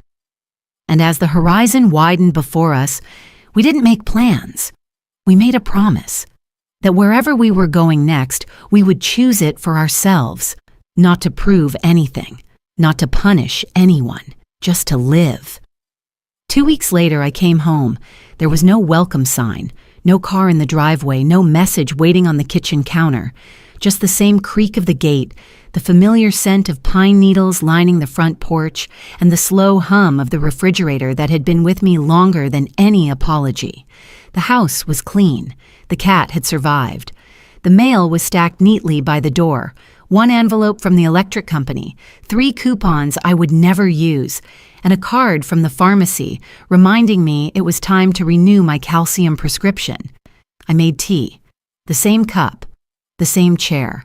And as the horizon widened before us, we didn't make plans. We made a promise that wherever we were going next, we would choose it for ourselves, not to prove anything, not to punish anyone, just to live. 2 weeks later, I came home. There was no welcome sign, no car in the driveway, no message waiting on the kitchen counter, just the same creak of the gate, the familiar scent of pine needles lining the front porch, and the slow hum of the refrigerator that had been with me longer than any apology. The house was clean. The cat had survived. The mail was stacked neatly by the door. 1 envelope from the electric company, 3 coupons I would never use, and a card from the pharmacy reminding me it was time to renew my calcium prescription. I made tea, the same cup, the same chair,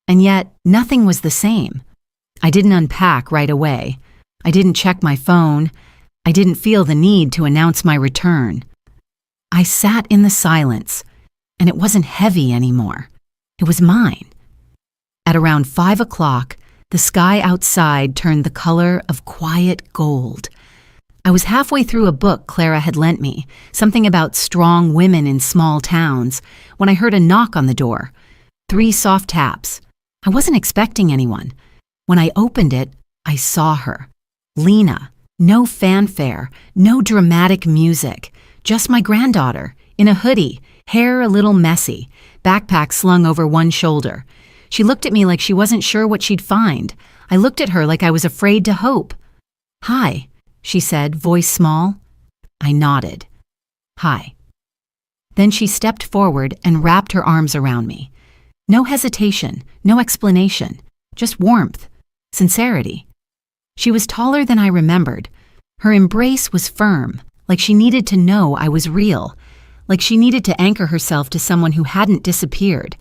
and yet nothing was the same. I didn't unpack right away. I didn't check my phone. I didn't feel the need to announce my return. I sat in the silence, and it wasn't heavy anymore. It was mine. At around 5 o'clock, the sky outside turned the color of quiet gold. I was halfway through a book Clara had lent me, something about strong women in small towns, when I heard a knock on the door. 3 soft taps. I wasn't expecting anyone. When I opened it, I saw her. Lena. No fanfare, no dramatic music. Just my granddaughter, in a hoodie, hair a little messy, backpack slung over one shoulder. She looked at me like she wasn't sure what she'd find. I looked at her like I was afraid to hope. "Hi," she said, voice small. I nodded. "Hi." Then she stepped forward and wrapped her arms around me. No hesitation, no explanation, just warmth, sincerity. She was taller than I remembered. Her embrace was firm, like she needed to know I was real, like she needed to anchor herself to someone who hadn't disappeared.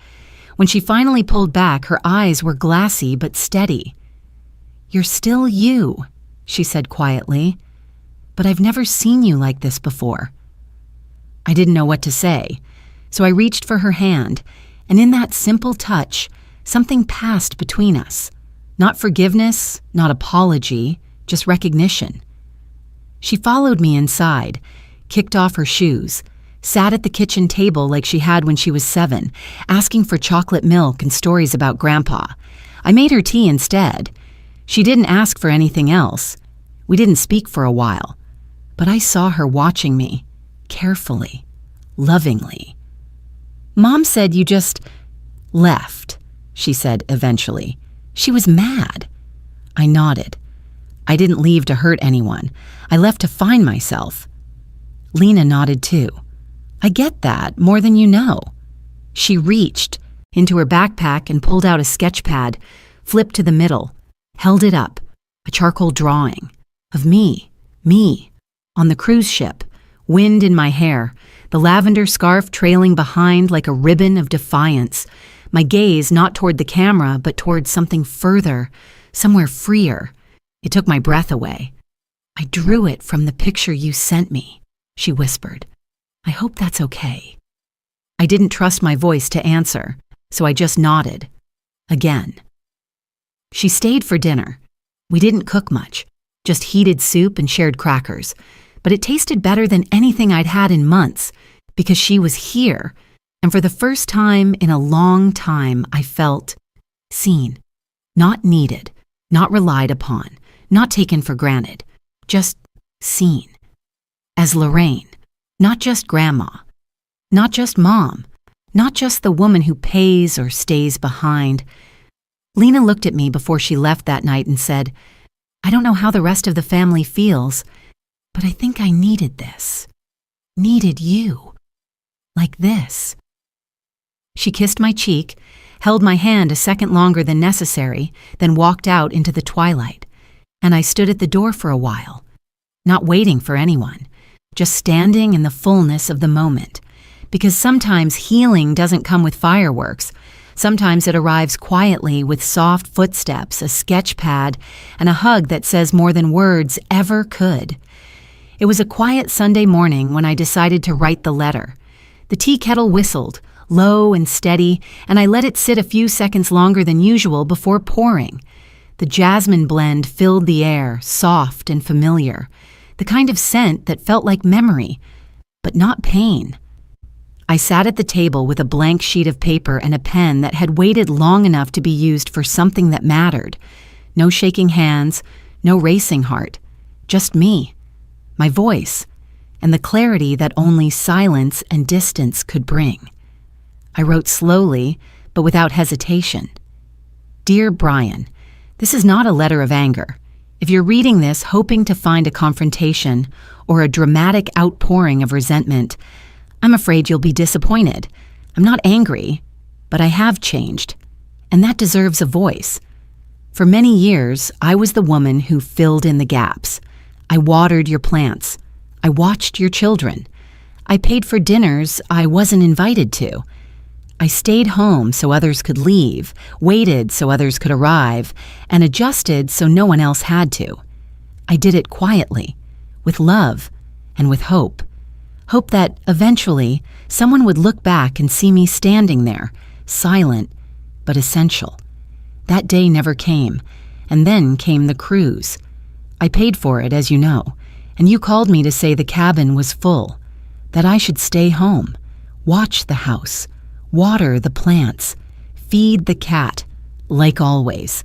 When she finally pulled back, her eyes were glassy but steady. "You're still you," she said quietly, "but I've never seen you like this before." I didn't know what to say, so I reached for her hand, and in that simple touch, something passed between us. Not forgiveness, not apology, just recognition. She followed me inside, kicked off her shoes, sat at the kitchen table like she had when she was 7, asking for chocolate milk and stories about Grandpa. I made her tea instead. She didn't ask for anything else. We didn't speak for a while, but I saw her watching me, carefully, lovingly. "Mom said you just left," she said eventually. She was mad. I nodded. I didn't leave to hurt anyone. I left to find myself. Lena nodded too. "I get that, more than you know." She reached into her backpack and pulled out a sketch pad, flipped to the middle, held it up, a charcoal drawing of me, on the cruise ship, wind in my hair, the lavender scarf trailing behind like a ribbon of defiance, my gaze not toward the camera but toward something further, somewhere freer. It took my breath away. "I drew it from the picture you sent me," she whispered. "I hope that's okay." I didn't trust my voice to answer, so I just nodded. Again. She stayed for dinner. We didn't cook much, just heated soup and shared crackers, but it tasted better than anything I'd had in months, because she was here, and for the first time in a long time I felt seen, not needed, not relied upon, not taken for granted, just seen. As Lorraine, not just grandma, not just mom, not just the woman who pays or stays behind. Lena looked at me before she left that night and said, "I don't know how the rest of the family feels, but I think I needed this. Needed you. Like this." She kissed my cheek, held my hand a second longer than necessary, then walked out into the twilight, and I stood at the door for a while, not waiting for anyone, just standing in the fullness of the moment, because sometimes healing doesn't come with fireworks. Sometimes it arrives quietly with soft footsteps, a sketch pad, and a hug that says more than words ever could. It was a quiet Sunday morning when I decided to write the letter. The tea kettle whistled, low and steady, and I let it sit a few seconds longer than usual before pouring. The jasmine blend filled the air, soft and familiar, the kind of scent that felt like memory, but not pain. I sat at the table with a blank sheet of paper and a pen that had waited long enough to be used for something that mattered. No shaking hands, no racing heart, just me, my voice, and the clarity that only silence and distance could bring. I wrote slowly, but without hesitation. "Dear Brian, this is not a letter of anger. If you're reading this hoping to find a confrontation or a dramatic outpouring of resentment, I'm afraid you'll be disappointed. I'm not angry, but I have changed, and that deserves a voice. For many years, I was the woman who filled in the gaps. I watered your plants. I watched your children. I paid for dinners I wasn't invited to. I stayed home so others could leave, waited so others could arrive, and adjusted so no one else had to. I did it quietly, with love, and with hope. Hope that, eventually, someone would look back and see me standing there, silent but essential. That day never came, and then came the cruise. I paid for it, as you know, and you called me to say the cabin was full, that I should stay home, watch the house, water the plants, feed the cat, like always.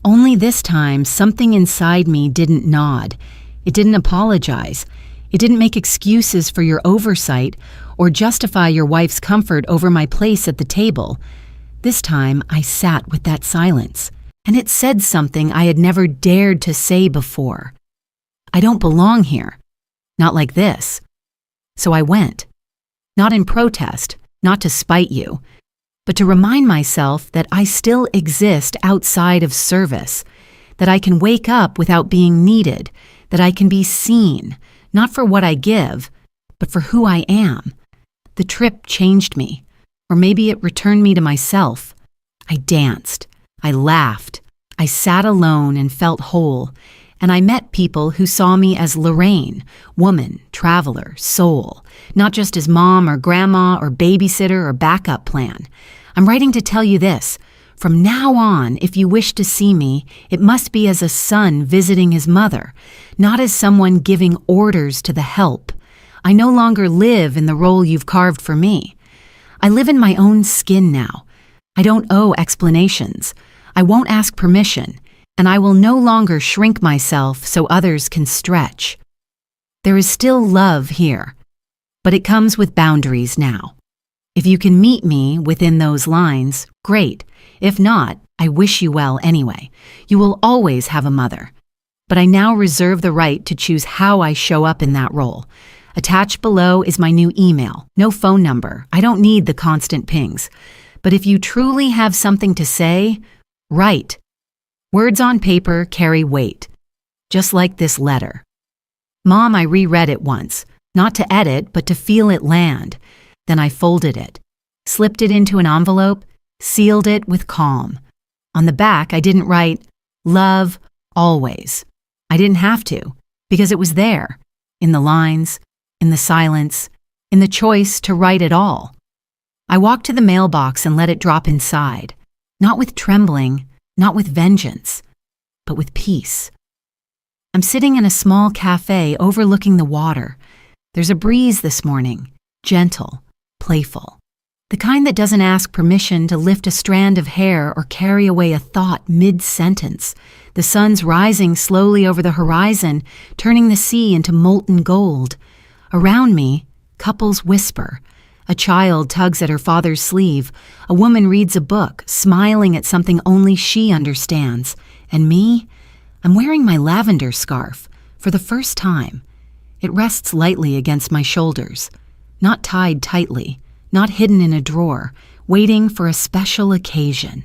Only this time, something inside me didn't nod. It didn't apologize. It didn't make excuses for your oversight or justify your wife's comfort over my place at the table. This time, I sat with that silence, and it said something I had never dared to say before. I don't belong here. Not like this. So I went. Not in protest, not to spite you, but to remind myself that I still exist outside of service, that I can wake up without being needed, that I can be seen, not for what I give, but for who I am. The trip changed me, or maybe it returned me to myself. I danced, I laughed, I sat alone and felt whole, and I met people who saw me as Lorraine, woman, traveler, soul, not just as mom or grandma or babysitter or backup plan. I'm writing to tell you this. From now on, if you wish to see me, it must be as a son visiting his mother, not as someone giving orders to the help. I no longer live in the role you've carved for me. I live in my own skin now. I don't owe explanations. I won't ask permission, and I will no longer shrink myself so others can stretch. There is still love here, but it comes with boundaries now. If you can meet me within those lines, great. If not, I wish you well anyway. You will always have a mother. But I now reserve the right to choose how I show up in that role. Attached below is my new email. No phone number. I don't need the constant pings. But if you truly have something to say, write. Words on paper carry weight. Just like this letter. Mom, I reread it once. Not to edit, but to feel it land. Then I folded it, slipped it into an envelope, sealed it with calm. On the back, I didn't write, love, always. I didn't have to, because it was there, in the lines, in the silence, in the choice to write it all. I walked to the mailbox and let it drop inside, not with trembling, not with vengeance, but with peace. I'm sitting in a small cafe overlooking the water. There's a breeze this morning, gentle, playful. The kind that doesn't ask permission to lift a strand of hair or carry away a thought mid-sentence. The sun's rising slowly over the horizon, turning the sea into molten gold. Around me, couples whisper. A child tugs at her father's sleeve. A woman reads a book, smiling at something only she understands. And me? I'm wearing my lavender scarf, for the first time. It rests lightly against my shoulders. Not tied tightly, not hidden in a drawer, waiting for a special occasion.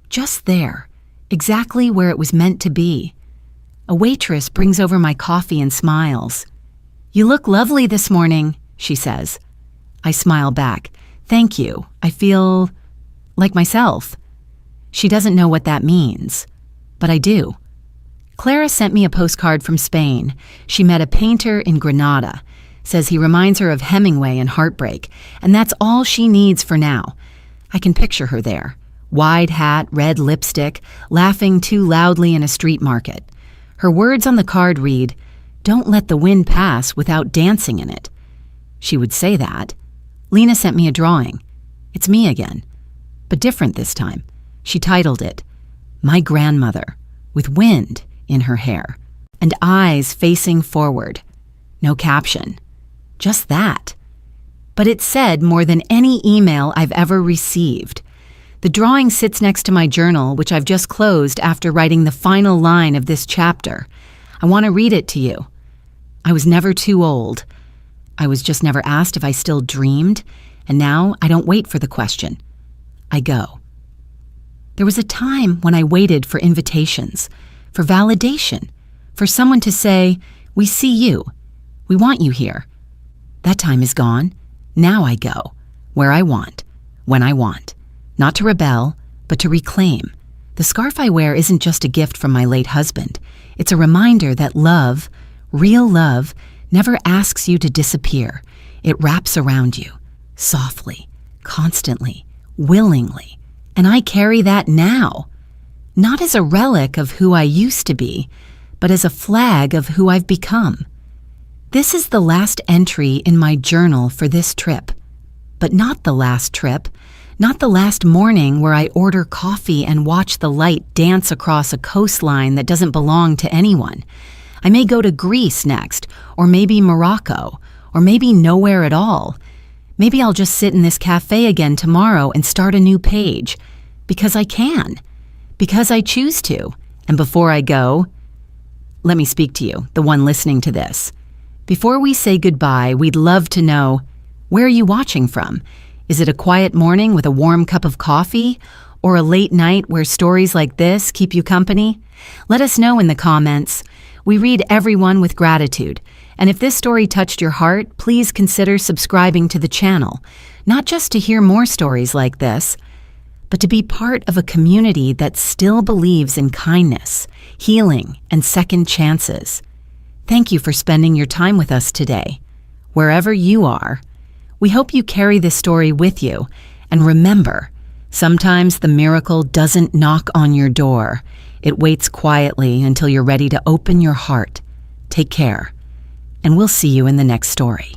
Just there, exactly where it was meant to be. A waitress brings over my coffee and smiles. "You look lovely this morning," she says. I smile back. "Thank you. I feel like myself." She doesn't know what that means, but I do. Clara sent me a postcard from Spain. She met a painter in Granada. Says he reminds her of Hemingway and heartbreak, and that's all she needs for now. I can picture her there. Wide hat, red lipstick, laughing too loudly in a street market. Her words on the card read, "Don't let the wind pass without dancing in it." She would say that. Lena sent me a drawing. It's me again, but different this time. She titled it, "My Grandmother," with wind in her hair, and eyes facing forward. No caption. Just that. But it said more than any email I've ever received. The drawing sits next to my journal, which I've just closed after writing the final line of this chapter. I want to read it to you. I was never too old. I was just never asked if I still dreamed, and now I don't wait for the question. I go. There was a time when I waited for invitations, for validation, for someone to say, "We see you. We want you here." That time is gone. Now I go, where I want, when I want. Not to rebel, but to reclaim. The scarf I wear isn't just a gift from my late husband. It's a reminder that love, real love, never asks you to disappear. It wraps around you, softly, constantly, willingly, and I carry that now, not as a relic of who I used to be, but as a flag of who I've become. This is the last entry in my journal for this trip, but not the last trip, not the last morning where I order coffee and watch the light dance across a coastline that doesn't belong to anyone. I may go to Greece next, or maybe Morocco, or maybe nowhere at all. Maybe I'll just sit in this cafe again tomorrow and start a new page, because I can, because I choose to. And before I go, let me speak to you, the one listening to this. Before we say goodbye, we'd love to know, where are you watching from? Is it a quiet morning with a warm cup of coffee, or a late night where stories like this keep you company? Let us know in the comments. We read everyone with gratitude, and if this story touched your heart, please consider subscribing to the channel, not just to hear more stories like this, but to be part of a community that still believes in kindness, healing, and second chances. Thank you for spending your time with us today. Wherever you are, we hope you carry this story with you, and remember, sometimes the miracle doesn't knock on your door. It waits quietly until you're ready to open your heart. Take care, and we'll see you in the next story.